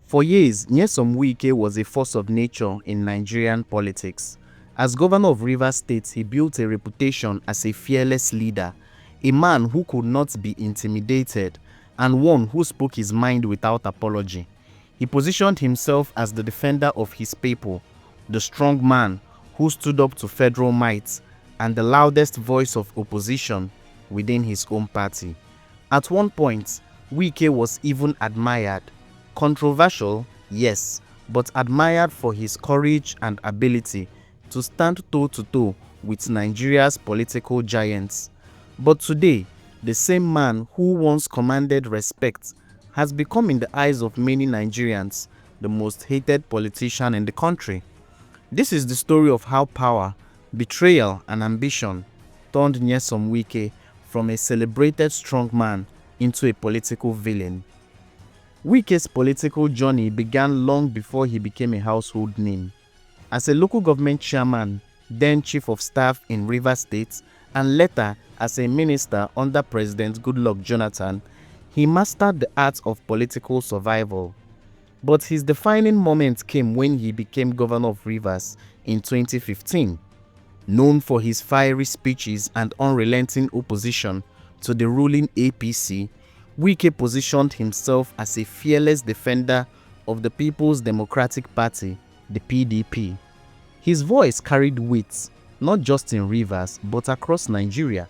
For years, Nyesom Wike was a force of nature in Nigerian politics. As governor of Rivers State, he built a reputation as a fearless leader, a man who could not be intimidated, and one who spoke his mind without apology. He positioned himself as the defender of his people, the strong man who stood up to federal might, and the loudest voice of opposition within his own party. At one point, Wike was even admired. Controversial, yes, but admired for his courage and ability to stand toe-to-toe with Nigeria's political giants. But today, the same man who once commanded respect has become, in the eyes of many Nigerians, the most hated politician in the country. This is the story of how power, betrayal, and ambition turned Nyesom Wike from a celebrated strongman into a political villain. Wike's political journey began long before he became a household name. As a local government chairman, then chief of staff in Rivers State, and later as a minister under President Goodluck Jonathan, he mastered the art of political survival. But his defining moment came when he became governor of Rivers in 2015. Known for his fiery speeches and unrelenting opposition to the ruling APC, Wike positioned himself as a fearless defender of the People's Democratic Party, the PDP. His voice carried weight, not just in Rivers, but across Nigeria.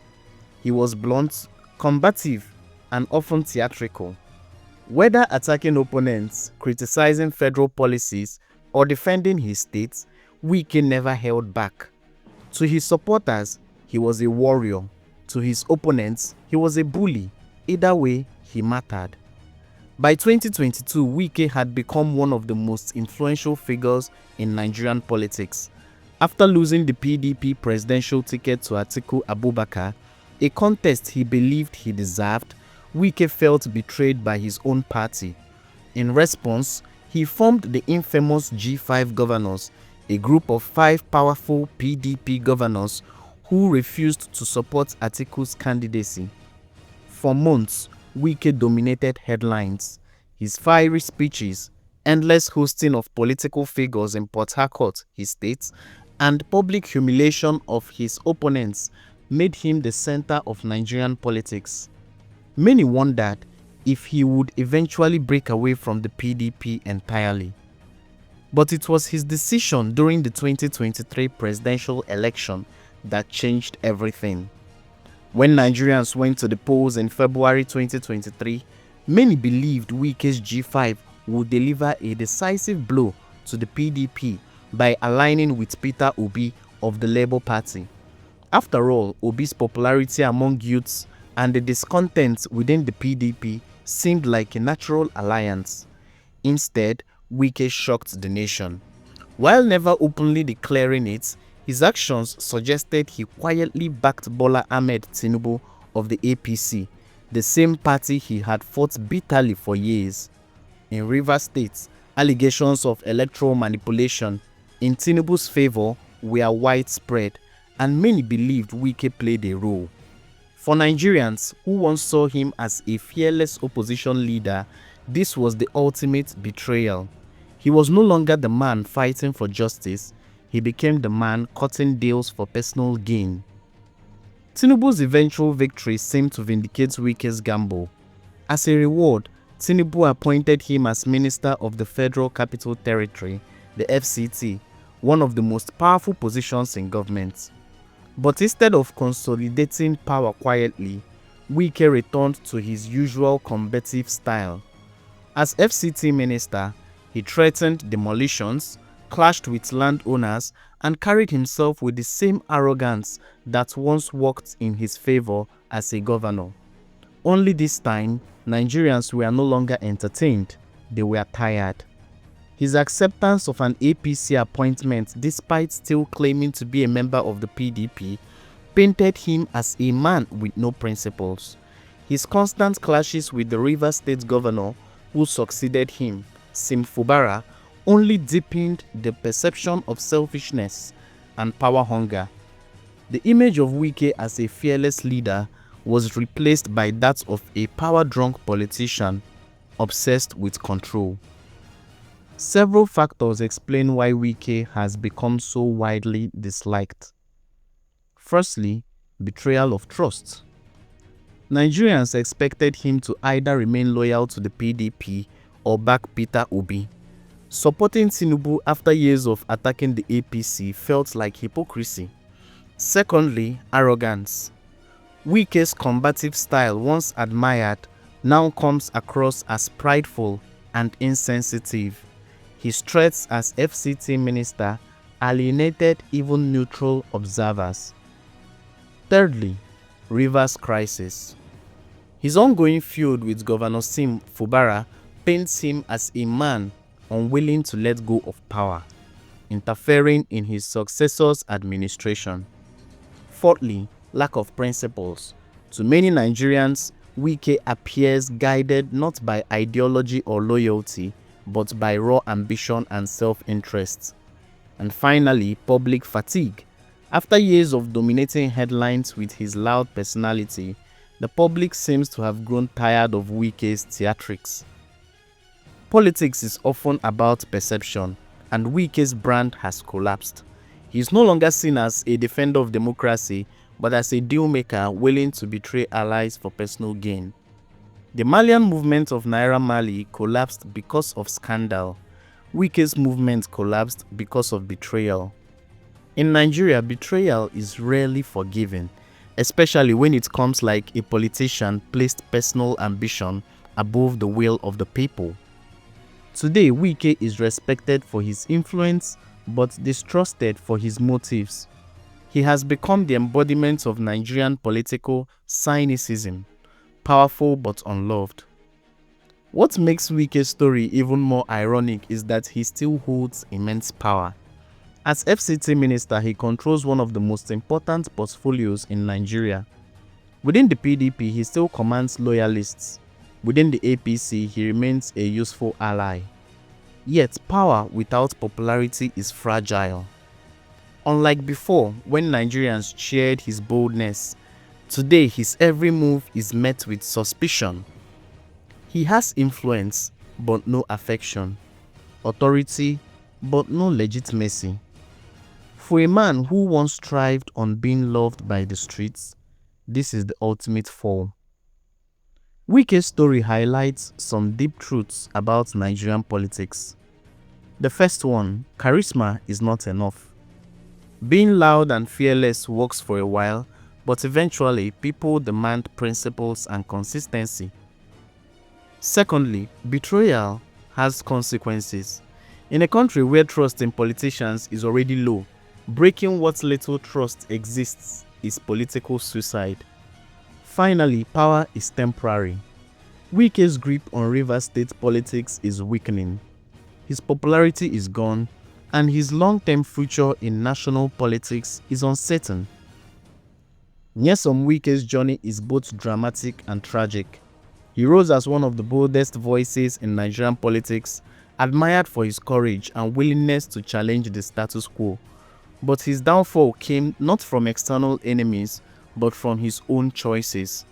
He was blunt, combative, and often theatrical. Whether attacking opponents, criticizing federal policies, or defending his state, Wike never held back. To his supporters, he was a warrior. To his opponents, he was a bully. Either way, he mattered. By 2022, Wike had become one of the most influential figures in Nigerian politics. After losing the PDP presidential ticket to Atiku Abubakar, a contest he believed he deserved, Wike felt betrayed by his own party. In response, he formed the infamous G5 governors, a group of 5 powerful PDP governors who refused to support Atiku's candidacy. For months, Wike dominated headlines. His fiery speeches, endless hosting of political figures in Port Harcourt, his state, and public humiliation of his opponents made him the center of Nigerian politics. Many wondered if he would eventually break away from the PDP entirely. But it was his decision during the 2023 presidential election that changed everything. When Nigerians went to the polls in February 2023, many believed Wike's G5 would deliver a decisive blow to the PDP by aligning with Peter Obi of the Labour Party. After all, Obi's popularity among youths and the discontent within the PDP seemed like a natural alliance. Instead, Wike shocked the nation. While never openly declaring it, his actions suggested he quietly backed Bola Tinubu of the APC, the same party he had fought bitterly for years. In Rivers State, allegations of electoral manipulation in Tinubu's favor were widespread, and many believed Wike played a role. For Nigerians who once saw him as a fearless opposition leader, this was the ultimate betrayal. He was no longer the man fighting for justice. He became the man cutting deals for personal gain. Tinubu's eventual victory seemed to vindicate Wike's gamble. As a reward, Tinubu appointed him as Minister of the Federal Capital Territory, the FCT, one of the most powerful positions in government. But instead of consolidating power quietly, Wike returned to his usual combative style. As FCT Minister, he threatened demolitions, clashed with landowners, and carried himself with the same arrogance that once worked in his favor as a governor. Only this time, Nigerians were no longer entertained, they were tired. His acceptance of an APC appointment, despite still claiming to be a member of the PDP, painted him as a man with no principles. His constant clashes with the Rivers State governor who succeeded him, Sim Fubara, only deepened the perception of selfishness and power hunger. The image of Wike as a fearless leader was replaced by that of a power-drunk politician obsessed with control. Several factors explain why Wike has become so widely disliked. Firstly, betrayal of trust. Nigerians expected him to either remain loyal to the PDP or back Peter Obi. Supporting Tinubu after years of attacking the APC felt like hypocrisy. Secondly, arrogance. Wike's combative style, once admired, now comes across as prideful and insensitive. His threats as FCT Minister alienated even neutral observers. Thirdly, Rivers crisis. His ongoing feud with Governor Sim Fubara paints him as a man unwilling to let go of power, interfering in his successor's administration. Fourthly, lack of principles. To many Nigerians, Wike appears guided not by ideology or loyalty, but by raw ambition and self-interest. And finally, public fatigue. After years of dominating headlines with his loud personality, the public seems to have grown tired of Wike's theatrics. Politics is often about perception, and Wike's brand has collapsed. He is no longer seen as a defender of democracy, but as a deal-maker willing to betray allies for personal gain. The Malian movement of Naira Marley collapsed because of scandal. Wike's movement collapsed because of betrayal. In Nigeria, betrayal is rarely forgiven, especially when it comes like a politician placed personal ambition above the will of the people. Today, Wike is respected for his influence, but distrusted for his motives. He has become the embodiment of Nigerian political cynicism, powerful but unloved. What makes Wike's story even more ironic is that he still holds immense power. As FCT Minister, he controls one of the most important portfolios in Nigeria. Within the PDP, he still commands loyalists. Within the APC, he remains a useful ally. Yet, power without popularity is fragile. Unlike before, when Nigerians cheered his boldness, today his every move is met with suspicion. He has influence, but no affection. Authority, but no legitimacy. For a man who once thrived on being loved by the streets, this is the ultimate fall. Wike's story highlights some deep truths about Nigerian politics. The first one, charisma is not enough. Being loud and fearless works for a while, but eventually people demand principles and consistency. Secondly, betrayal has consequences. In a country where trust in politicians is already low, breaking what little trust exists is political suicide. Finally, power is temporary. Wike's grip on Rivers State politics is weakening. His popularity is gone, and his long-term future in national politics is uncertain. Nyesom Wike's journey is both dramatic and tragic. He rose as one of the boldest voices in Nigerian politics, admired for his courage and willingness to challenge the status quo. But his downfall came not from external enemies, but from his own choices.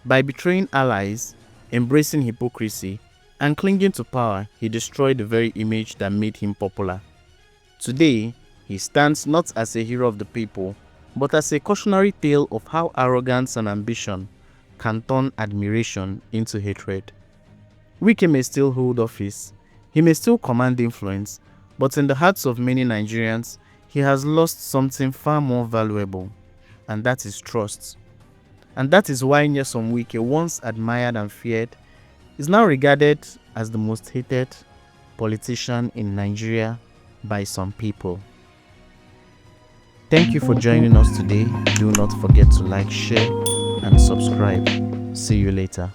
By betraying allies, embracing hypocrisy, and clinging to power, he destroyed the very image that made him popular. Today, he stands not as a hero of the people, but as a cautionary tale of how arrogance and ambition can turn admiration into hatred. Wike may still hold office, he may still command influence, but in the hearts of many Nigerians, he has lost something far more valuable, and that is trust. And that is why Nyesom Wike, once admired and feared, is now regarded as the most hated politician in Nigeria by some people. Thank you for joining us today. Do not forget to like, share, and subscribe. See you later.